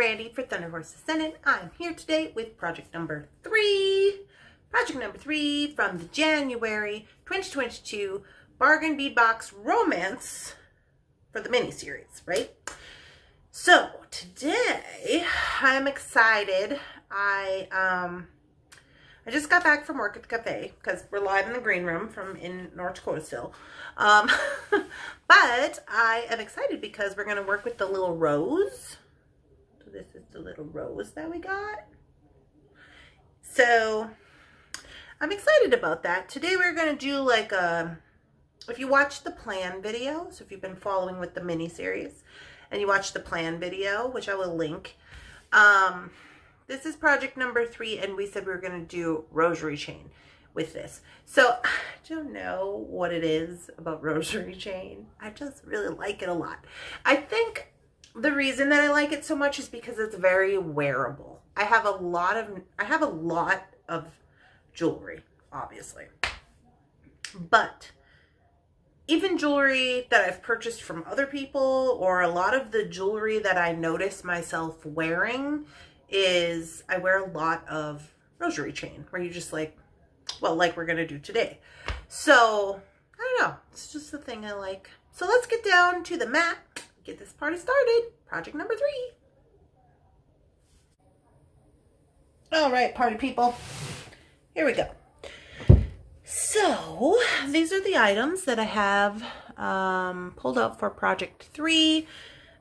Randee for Thunderhorse Descendant. I'm here today with project number 3. Project number 3 from the January 2022 Bargain Bead Box Romance for the mini-series, right? So today I'm excited. I just got back from work at the cafe because we're live in the green room from in North Dakota still. But I am excited because we're going to work with the little rose. So this is the little rose that we got. So I'm excited about that. Today we're going to do like a, if you watch the plan video, so if you've been following with the mini series and you watch the plan video, which I will link, this is project number 3, and we said we were going to do Rosary Chain with this. So I don't know what it is about Rosary Chain. I just really like it a lot. I think the reason that I like it so much is because it's very wearable. I have a lot of jewelry, obviously. But even jewelry that I've purchased from other people, or a lot of the jewelry that I notice myself wearing, is I wear a lot of Rosary Chain, where you just like, well, like we're going to do today. So, I don't know. It's just a thing I like. So let's get down to the mat, get this party started. Project number 3. All right, party people. Here we go. So, these are the items that I have pulled out for project 3.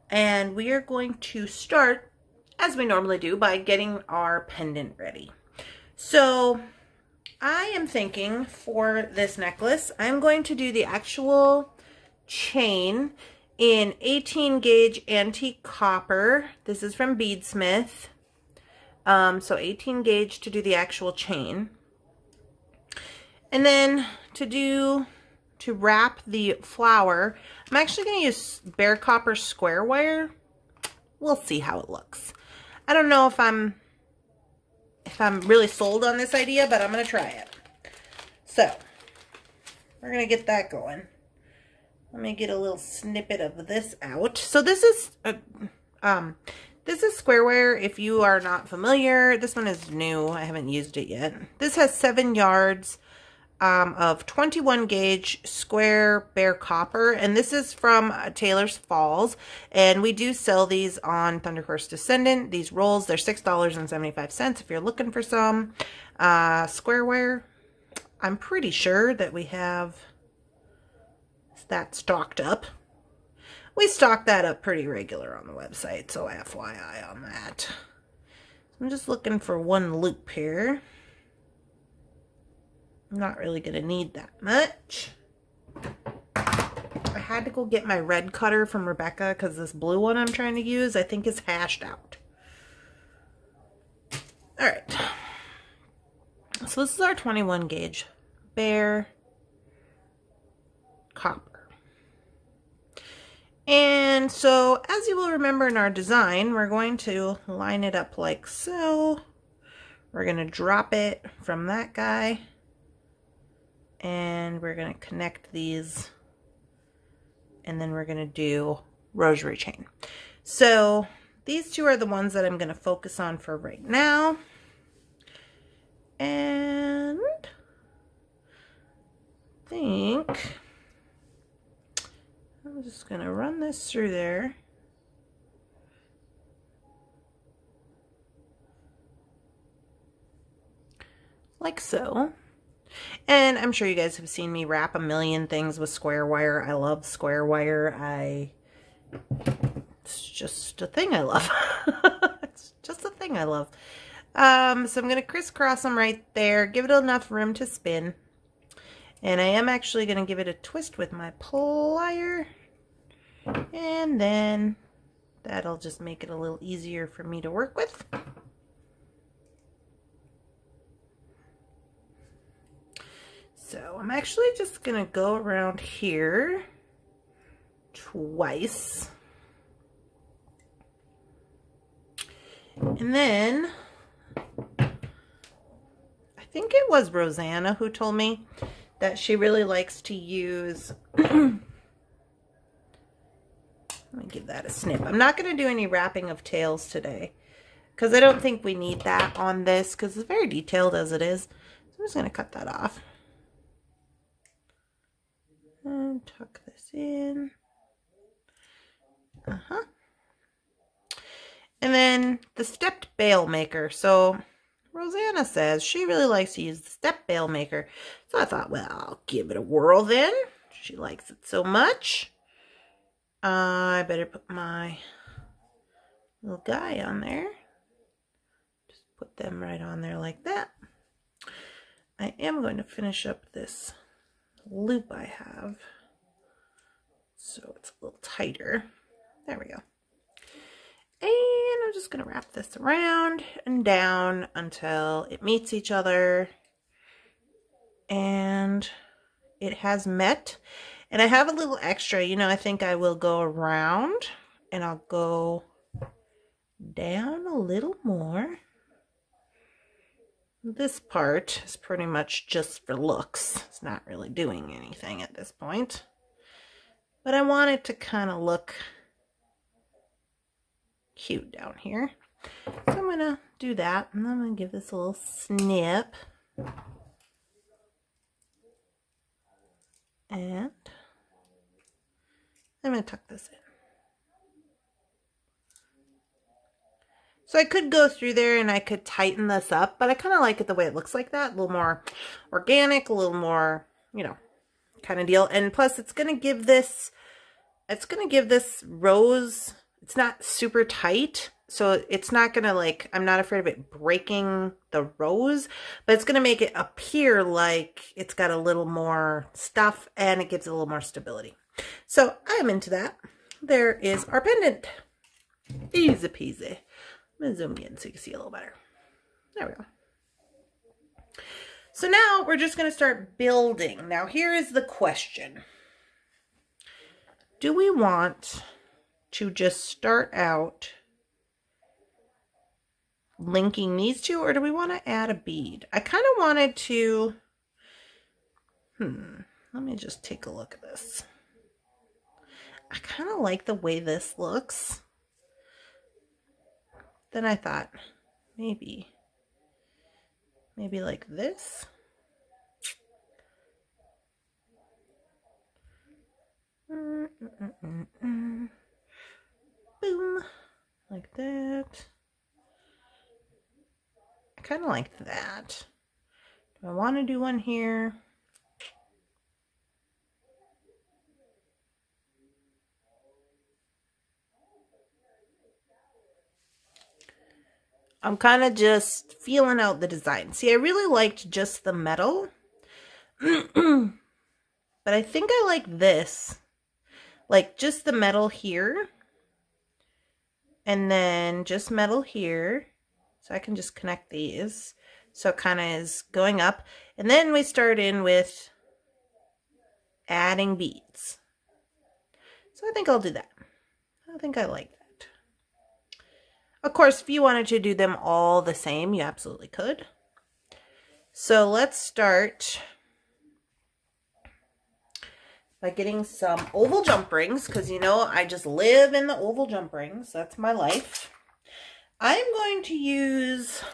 And we are going to start, as we normally do, by getting our pendant ready. So I am thinking for this necklace, I'm going to do the actual chain in 18 gauge antique copper. This is from Beadsmith. So 18 gauge to do the actual chain. And then to wrap the flower, I'm actually going to use bare copper square wire. We'll see how it looks. I don't know if I'm really sold on this idea, but I'm going to try it. So, we're going to get that going. Let me get a little snippet of this out. So this is square wire. If you are not familiar, this one is new. I haven't used it yet. This has 7 yards of 21 gauge square bare copper, and this is from Taylor's Falls, and we do sell these on Thunderhorse Descendant. These rolls, they're $6.75 if you're looking for some square wire. I'm pretty sure that we have that stocked up. We stock that up pretty regular on the website, so FYI on that. I'm just looking for one loop here. I'm not really going to need that much. I had to go get my red cutter from Rebecca because this blue one I'm trying to use, I think, is hashed out. Alright. So this is our 21 gauge bare copper. And so, as you will remember in our design, we're going to line it up like so. We're going to drop it from that guy. And we're going to connect these, and then we're going to do Rosary Chain. So these two are the ones that I'm going to focus on for right now. And I think I'm just going to run this through there. Like so. And I'm sure you guys have seen me wrap a million things with square wire. I love square wire. It's just a thing I love. It's just a thing I love. So I'm going to crisscross them right there. Give it enough room to spin. And I am actually going to give it a twist with my plier. And then that'll just make it a little easier for me to work with. So I'm actually just going to go around here twice. And then I think it was Rosanna who told me that she really likes to use, let me get give that a snip. I'm not going to do any wrapping of tails today because I don't think we need that on this because it's very detailed as it is. So I'm just going to cut that off. And tuck this in. And then the stepped bail maker. So Rosanna says she really likes to use the stepped bail maker. So I thought, well, I'll give it a whirl then. She likes it so much. I better put my little guy on there. Just put them right on there like that. I am going to finish up this loop I have so it's a little tighter. There we go. And I'm just going to wrap this around and down until it meets each other and it has met. And I have a little extra, you know, I think I will go around and I'll go down a little more. This part is pretty much just for looks. It's not really doing anything at this point. But I want it to kind of look cute down here. So I'm going to do that. And I'm going to give this a little snip. And I'm going to tuck this in. So I could go through there and I could tighten this up, but I kind of like it the way it looks like that. A little more organic, a little more, you know, kind of deal. And plus it's going to give this rose, it's not super tight. So it's not going to like, I'm not afraid of it breaking the rose, but it's going to make it appear like it's got a little more stuff and it gives it a little more stability. So I'm into that. There is our pendant. Easy peasy. I'm going to zoom in so you can see a little better. There we go. So now we're just going to start building. Now here is the question. Do we want to just start out linking these two, or do we want to add a bead? I kind of wanted to, let me just take a look at this. I kind of like the way this looks. Then I thought, maybe like this. Boom. Like that. I kind of like that. Do I want to do one here? I'm kind of just feeling out the design. See, I really liked just the metal. But I think I like this. Like just the metal here. And then just metal here. So I can just connect these. So it kind of is going up. And then we start in with adding beads. So I think I'll do that. I think I like that. Of course, if you wanted to do them all the same, you absolutely could. So let's start by getting some oval jump rings, because you know I just live in the oval jump rings. That's my life. I'm going to use,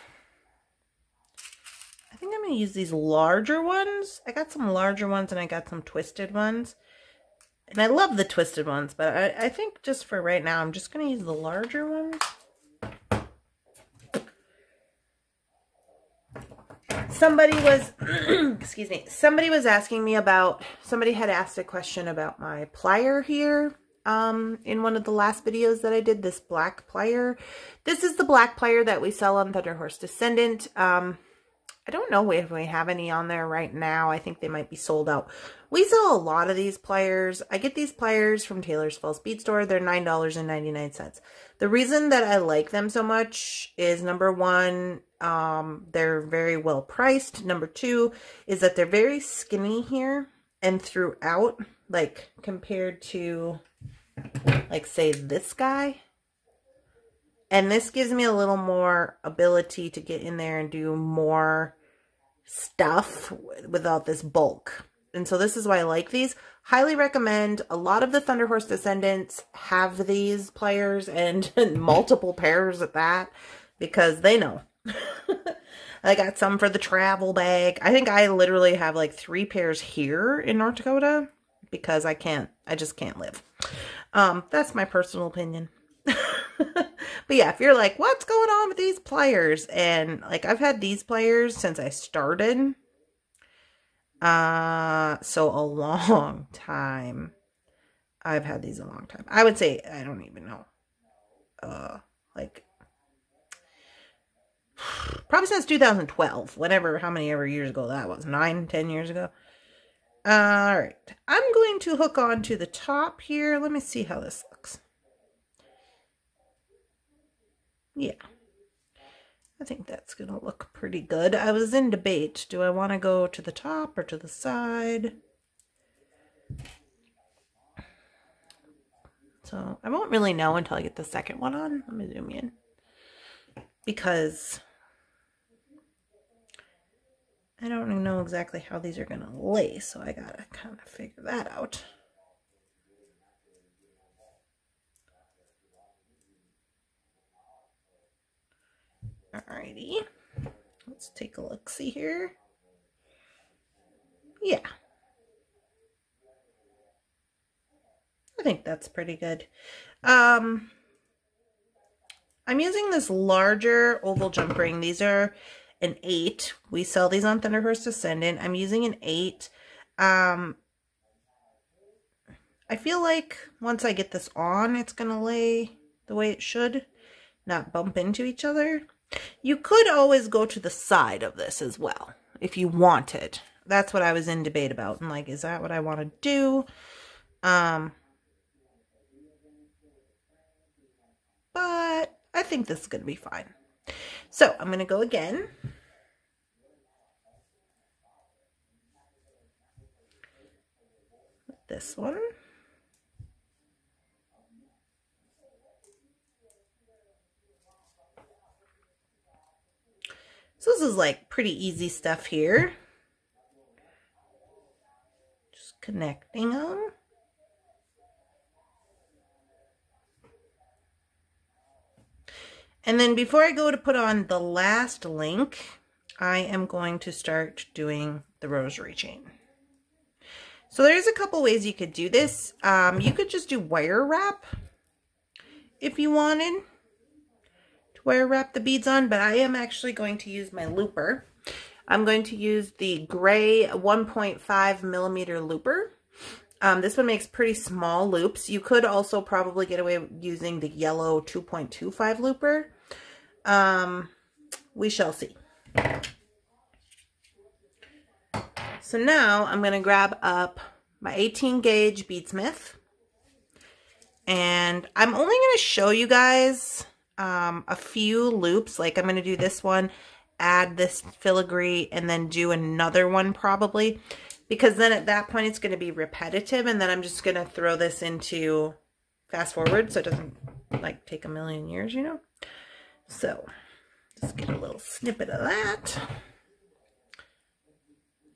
I think I'm going to use these larger ones. I got some larger ones and I got some twisted ones. And I love the twisted ones, but I think just for right now, I'm just going to use the larger ones. Somebody was, excuse me, somebody was asking me about, somebody had asked a question about my plier here in one of the last videos that I did, this black plier. This is the black plier that we sell on Thunderhorse Descendant. I don't know if we have any on there right now. I think they might be sold out. We sell a lot of these pliers. I get these pliers from Taylor's Falls Bead Store. They're $9.99. The reason that I like them so much is, number one, they're very well priced. Number two is that they're very skinny here and throughout, like compared to, like, say this guy. And this gives me a little more ability to get in there and do more stuff without this bulk. And so this is why I like these. Highly recommend. A lot of the Thunderhorse Descendants have these pliers and multiple pairs at that because they know. I got some for the travel bag. I think I literally have like 3 pairs here in North Dakota because I just can't live. That's my personal opinion. But yeah, if you're like, what's going on with these pliers? And like, I've had these pliers since I started. So a long time. I've had these a long time. I would say, I don't even know. Like, probably since 2012, how many ever years ago that was, 9-10 years ago. All right, I'm going to hook on to the top here. Let me see how this looks. Yeah, I think that's gonna look pretty good. I was in debate. Do I want to go to the top or to the side? So I won't really know until I get the second one on. Let me zoom in. Because I don't even know exactly how these are going to lay, so I gotta kind of figure that out. Alrighty, let's take a look-see here. Yeah. I think that's pretty good. I'm using this larger oval jump ring. These are an 8. We sell these on Thunderhorse Descendant. I'm using an 8. I feel like once I get this on, it's going to lay the way it should, not bump into each other. You could always go to the side of this as well, if you wanted. That's what I was in debate about. I'm like, is that what I want to do? But I think this is going to be fine. So I'm going to go again. With this one. So this is like pretty easy stuff here. Just connecting them. And then before I go to put on the last link, I am going to start doing the Rosary Chain. So there's a couple ways you could do this. You could just do wire wrap if you wanted to wire wrap the beads on, but I am actually going to use my looper. I'm going to use the gray 1.5 millimeter looper. This one makes pretty small loops. You could also probably get away with using the yellow 2.25 looper. We shall see. So now I'm going to grab up my 18 gauge beadsmith. And I'm only going to show you guys a few loops. Like I'm going to do this one, add this filigree, and then do another one probably. Because then at that point it's going to be repetitive, and then I'm just going to throw this into fast forward so it doesn't like take a million years, you know. So just get a little snippet of that.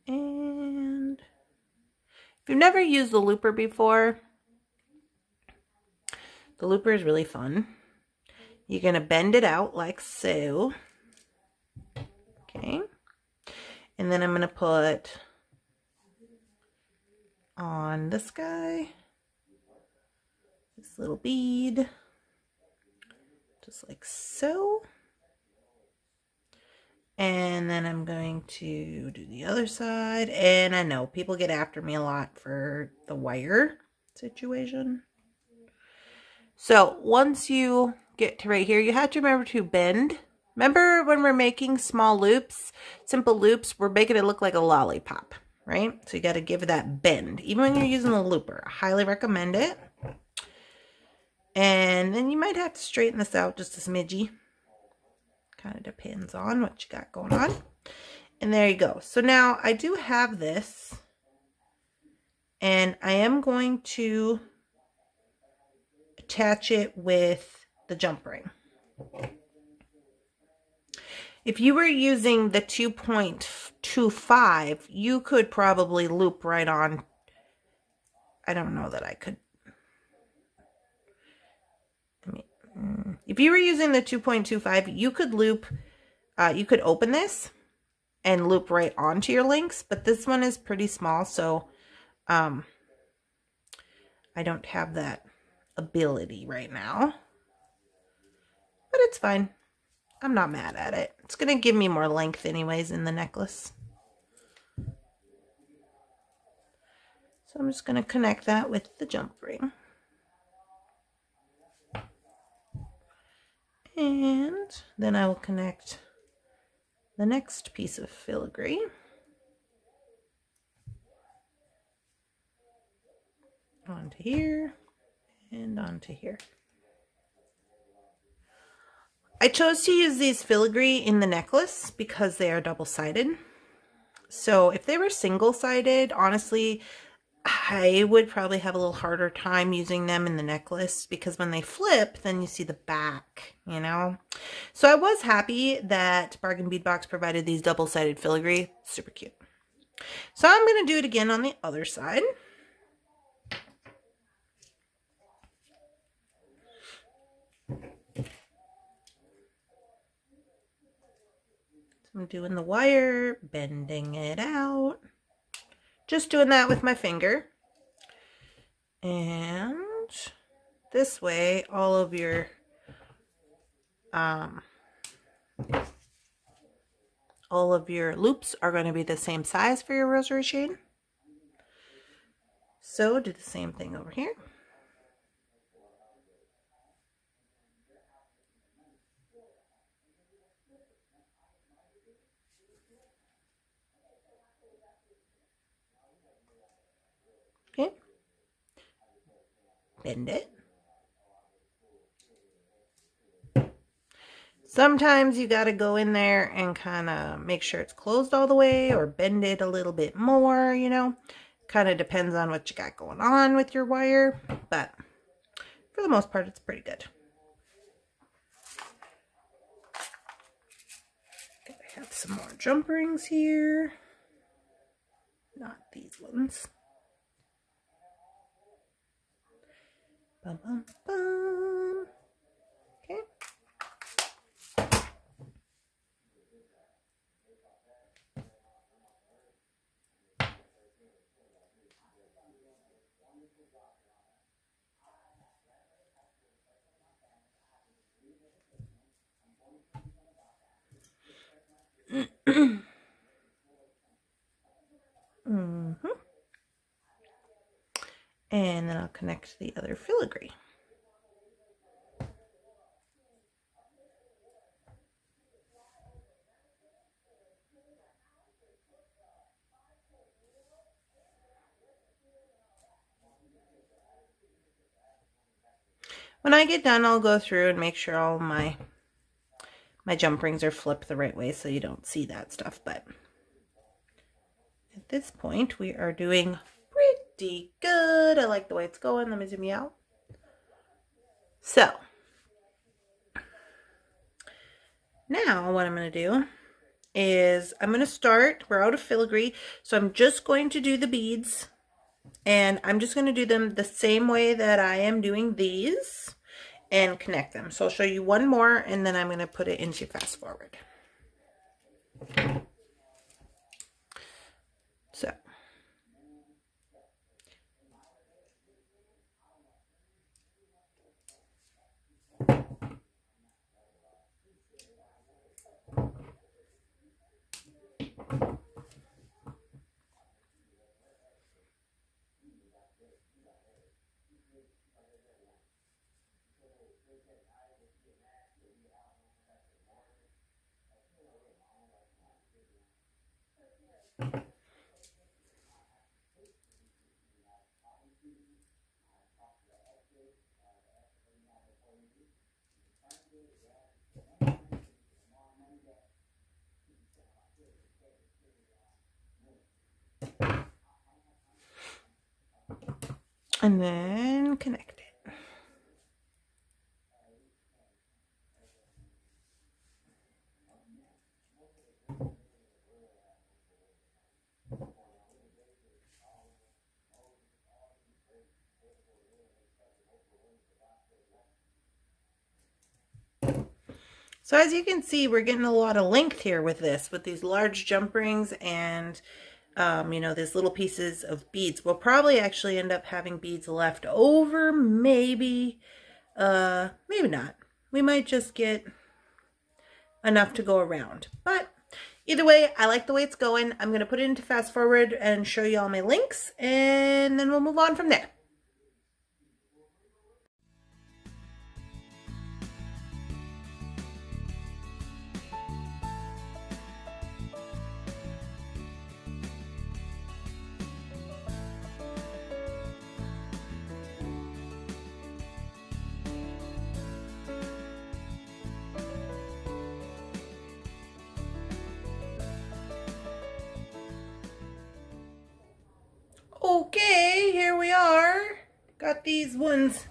And if you've never used the looper before, the looper is really fun. You're going to bend it out like so. Okay. And then I'm going to put on this guy this little bead, just like so. And then I'm going to do the other side. And I know people get after me a lot for the wire situation. So once you get to right here, you have to remember to bend. Remember when we're making small loops, simple loops, we're making it look like a lollipop, right? So you got to give that bend, even when you're using the looper. I highly recommend it. And then you might have to straighten this out just a smidgy. Kind of depends on what you got going on. And there you go. So now I do have this, and I am going to attach it with the jump ring. If you were using the 2.5 2.25, you could probably loop right on. I don't know that I could. I mean, if you were using the 2.25, you could loop, you could open this and loop right onto your links, but this one is pretty small, so I don't have that ability right now. But it's fine. I'm not mad at it. It's going to give me more length anyways in the necklace. So I'm just going to connect that with the jump ring. And then I will connect the next piece of filigree. Onto here and onto here. I chose to use these filigree in the necklace because they are double-sided. So if they were single-sided, honestly, I would probably have a little harder time using them in the necklace because when they flip, then you see the back, you know? So I was happy that Bargain Bead Box provided these double-sided filigree. Super cute. So I'm going to do it again on the other side. I'm doing the wire, bending it out. Just doing that with my finger. And this way, all of your loops are going to be the same size for your rosary chain. So do the same thing over here. Okay. Bend it. Sometimes you got to go in there and kind of make sure it's closed all the way or bend it a little bit more, you know. Kind of depends on what you got going on with your wire, but for the most part, it's pretty good. I have some more jump rings here. Not these ones. Bum, bum, bum. Okay. And then I'll connect the other filigree. When I get done, I'll go through and make sure all my jump rings are flipped the right way so you don't see that stuff. But at this point, we are doing pretty good. I like the way it's going. Let me zoom you out. So now what I'm going to do is I'm going to start, we're out of filigree, so I'm just going to do the beads, and I'm just going to do them the same way that I am doing these and connect them. So I'll show you one more, and then I'm going to put it into fast forward. So and then connect it. So as you can see, we're getting a lot of length here with this, with these large jump rings and, you know, these little pieces of beads. We'll probably actually end up having beads left over, maybe, maybe not. We might just get enough to go around. But either way, I like the way it's going. I'm going to put it into fast forward and show you all my links, and then we'll move on from there. Okay, here we are. Got these ones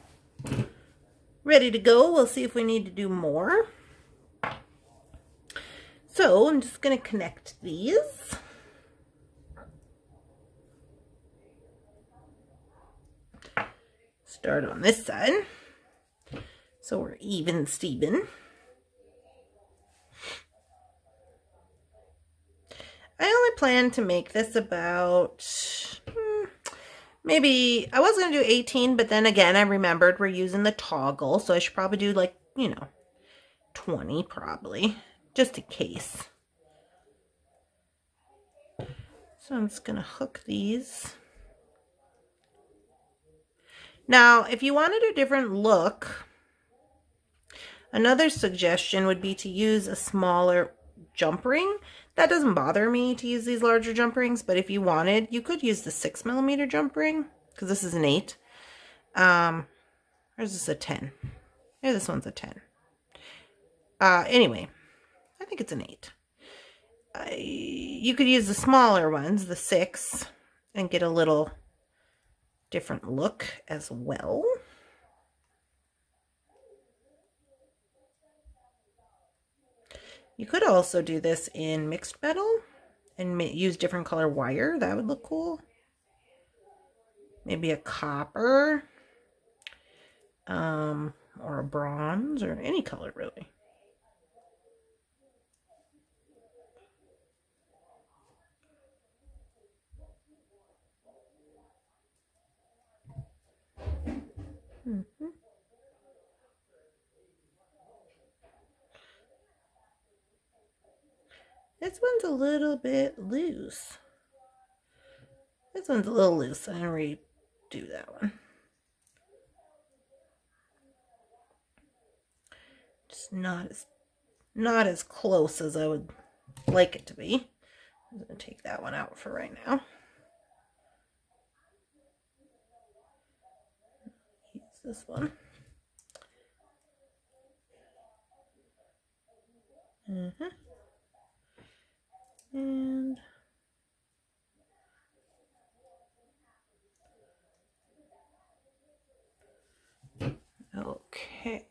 ready to go. We'll see if we need to do more. So I'm just going to connect these. Start on this side. So we're even Steven. I only plan to make this about, maybe, I was going to do 18, but then again, I remembered we're using the toggle, so I should probably do like, you know, 20 probably, just in case. So I'm just going to hook these. Now, if you wanted a different look, another suggestion would be to use a smaller jump ring. That doesn't bother me to use these larger jump rings, but if you wanted, you could use the 6mm jump ring, because this is an 8. Or is this a 10? Yeah, this one's a 10. Anyway, I think it's an 8. You could use the smaller ones, the 6, and get a little different look as well. You could also do this in mixed metal and use different color wire. That would look cool. Maybe a copper, or a bronze, or any color really. This one's a little bit loose. This one's a little loose. I'm going to redo that one. Just not as close as I would like it to be. I'm going to take that one out for right now. Use this one. And okay.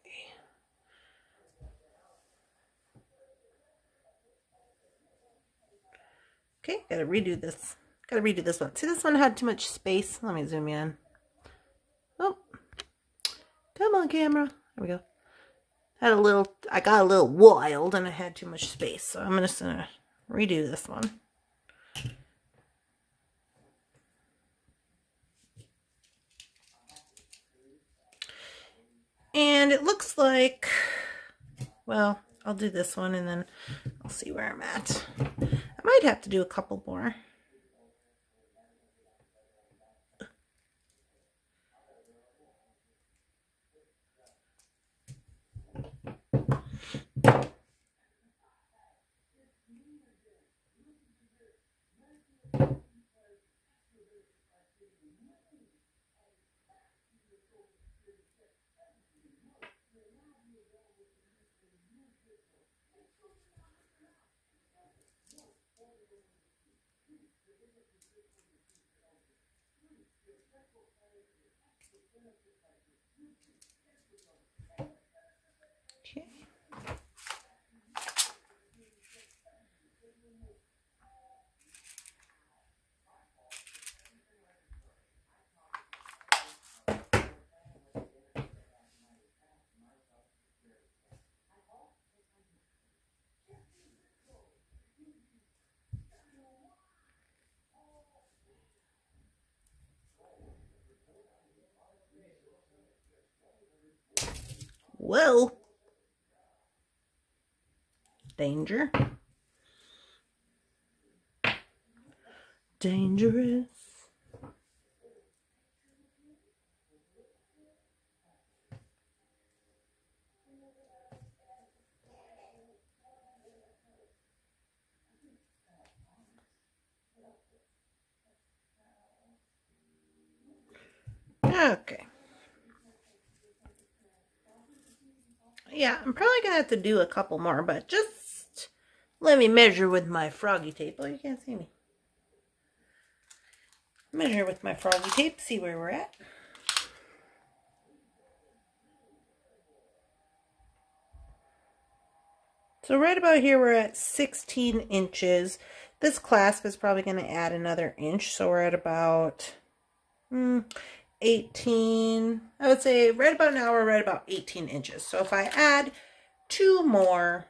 Okay, gotta redo this. Gotta redo this one. See, this one had too much space. Let me zoom in. Oh, come on, camera. There we go. I got a little wild and I had too much space, so I'm just gonna redo this one. And it looks like, well, I'll do this one and then I'll see where I'm at. I might have to do a couple more. Okay. Whoa. Danger. Dangerous. Okay. Yeah, I'm probably going to have to do a couple more, but just let me measure with my froggy tape. Oh, you can't see me. Measure with my froggy tape, see where we're at. So right about here, we're at 16 inches. This clasp is probably going to add another inch, so we're at about 18. I would say right about now, we're right about 18 inches. So if I add 2 more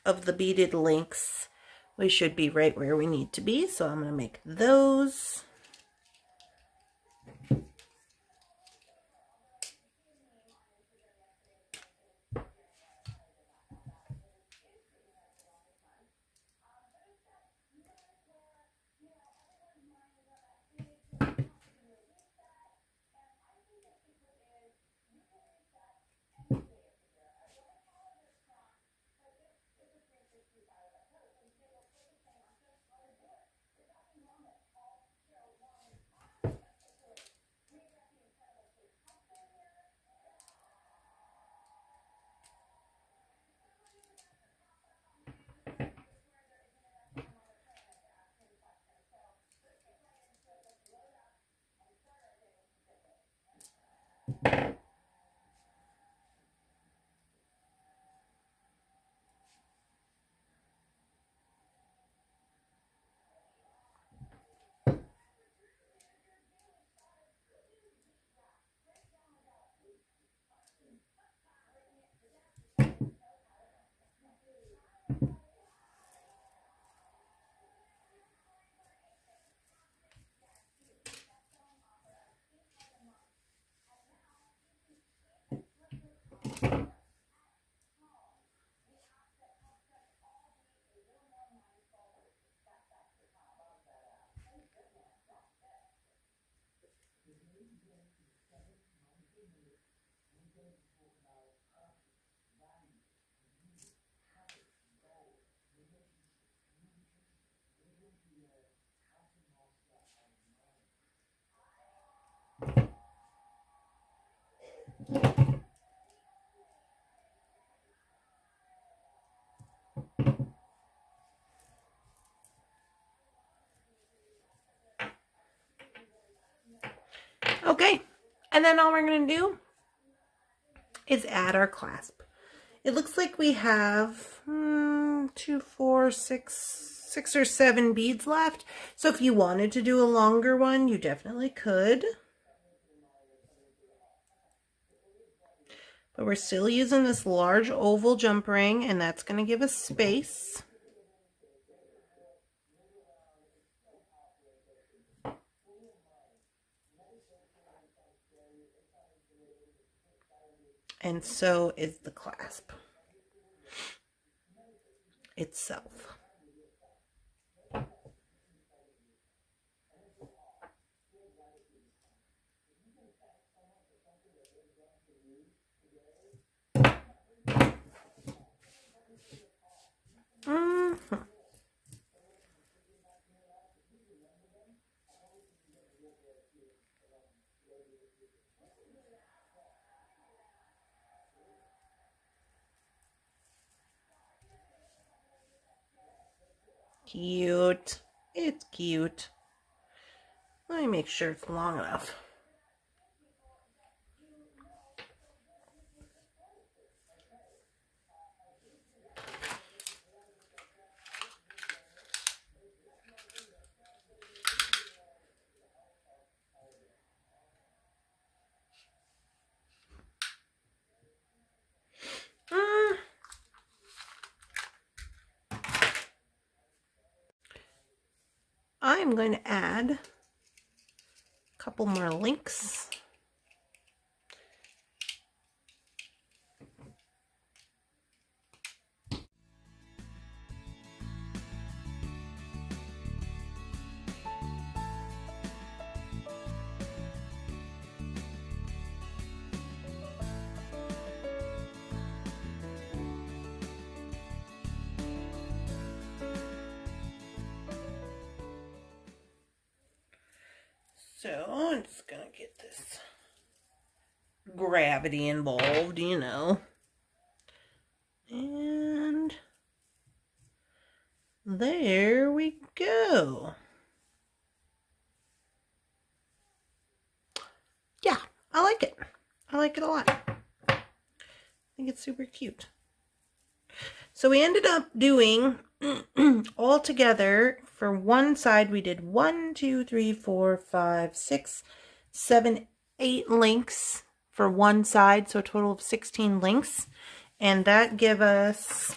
of the beaded links, we should be right where we need to be. So I'm going to make those. Okay, and then all we're going to do is add our clasp. It looks like we have 2, 4, 6 or 7 beads left. So if you wanted to do a longer one, you definitely could. But we're still using this large oval jump ring, and that's going to give us space. And so is the clasp itself. Cute. It's cute. Let me make sure it's long enough. I'm going to add a couple more links. So I'm just gonna get this gravity involved, you know. And there we go. Yeah, I like it. I like it a lot. I think it's super cute. So we ended up doing all together for one side, we did 1, 2, 3, 4, 5, 6, 7, 8 links for one side. So a total of 16 links. And that give us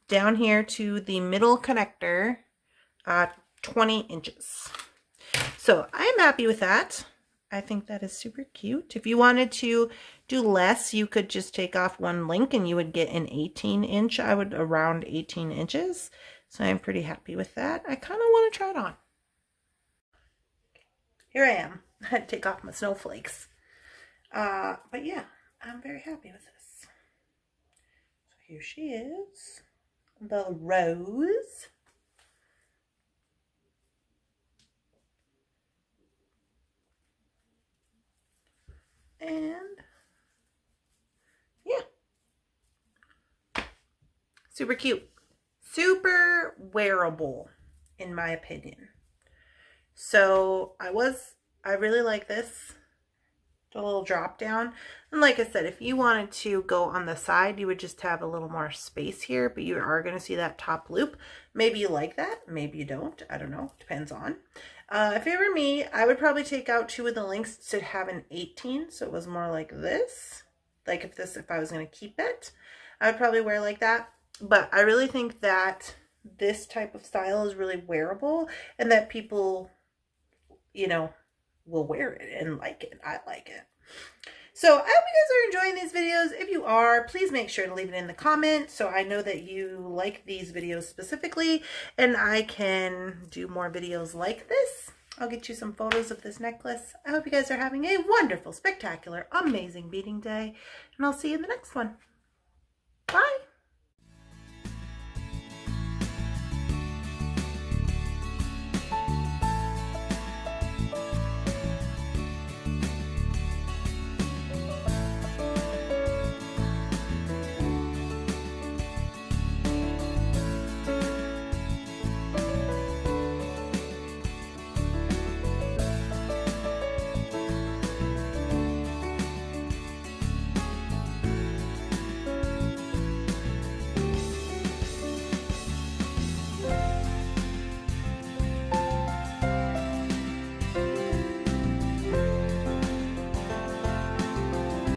down here to the middle connector, 20 inches. So I'm happy with that. I think that is super cute. If you wanted to do less, you could just take off one link and you would get an 18-inch. I would around 18 inches. So I'm pretty happy with that. I kind of want to try it on. Here I am. I had to take off my snowflakes. But yeah, I'm very happy with this. So here she is. The rose. And yeah, super cute, super wearable in my opinion. So I really like this, the little drop down. And like I said, if you wanted to go on the side, you would just have a little more space here, but you are going to see that top loop. Maybe you like that, maybe you don't, I don't know, depends on. If it were me, I would probably take out 2 of the links to have an 18, so it was more like this. Like if I was going to keep it, I would probably wear like that. But I really think that this type of style is really wearable and that people, you know, will wear it and like it. I like it. So I hope you guys are enjoying these videos. If you are, please make sure to leave it in the comments so I know that you like these videos specifically and I can do more videos like this. I'll get you some photos of this necklace. I hope you guys are having a wonderful, spectacular, amazing beading day, and I'll see you in the next one. Bye.